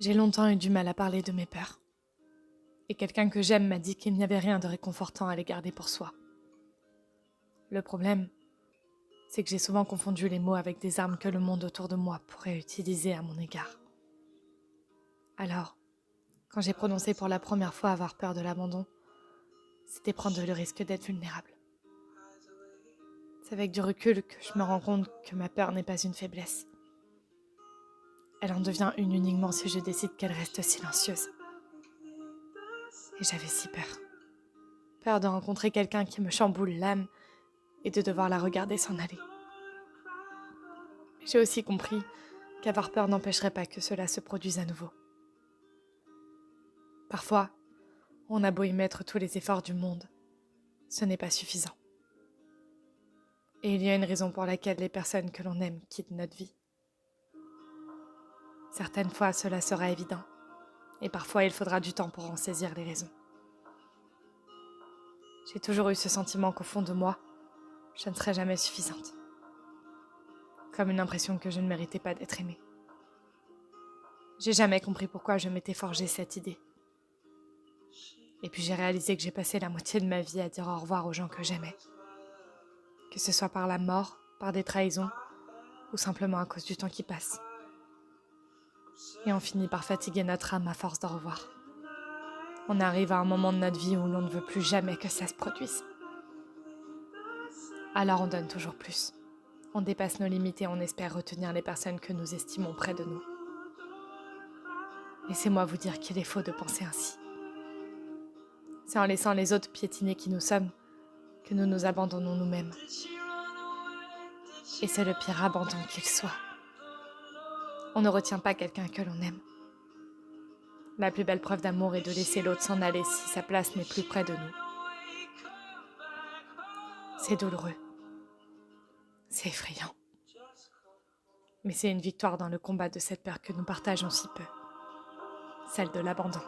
J'ai longtemps eu du mal à parler de mes peurs. Et quelqu'un que j'aime m'a dit qu'il n'y avait rien de réconfortant à les garder pour soi. Le problème, c'est que j'ai souvent confondu les mots avec des armes que le monde autour de moi pourrait utiliser à mon égard. Alors, quand j'ai prononcé pour la première fois avoir peur de l'abandon, c'était prendre le risque d'être vulnérable. C'est avec du recul que je me rends compte que ma peur n'est pas une faiblesse. Elle en devient une uniquement si je décide qu'elle reste silencieuse. Et j'avais si peur. Peur de rencontrer quelqu'un qui me chamboule l'âme et de devoir la regarder s'en aller. Mais j'ai aussi compris qu'avoir peur n'empêcherait pas que cela se produise à nouveau. Parfois, on a beau y mettre tous les efforts du monde, ce n'est pas suffisant. Et il y a une raison pour laquelle les personnes que l'on aime quittent notre vie. Certaines fois, cela sera évident, et parfois il faudra du temps pour en saisir les raisons. J'ai toujours eu ce sentiment qu'au fond de moi, je ne serais jamais suffisante. Comme une impression que je ne méritais pas d'être aimée. J'ai jamais compris pourquoi je m'étais forgé cette idée. Et puis j'ai réalisé que j'ai passé la moitié de ma vie à dire au revoir aux gens que j'aimais. Que ce soit par la mort, par des trahisons, ou simplement à cause du temps qui passe. Et on finit par fatiguer notre âme à force d'au revoir. On arrive à un moment de notre vie où l'on ne veut plus jamais que ça se produise. Alors on donne toujours plus. On dépasse nos limites et on espère retenir les personnes que nous estimons près de nous. Laissez-moi vous dire qu'il est faux de penser ainsi. C'est en laissant les autres piétiner qui nous sommes que nous nous abandonnons nous-mêmes. Et c'est le pire abandon qu'il soit. On ne retient pas quelqu'un que l'on aime. La plus belle preuve d'amour est de laisser l'autre s'en aller si sa place n'est plus près de nous. C'est douloureux. C'est effrayant. Mais c'est une victoire dans le combat de cette peur que nous partageons si peu. Celle de l'abandon.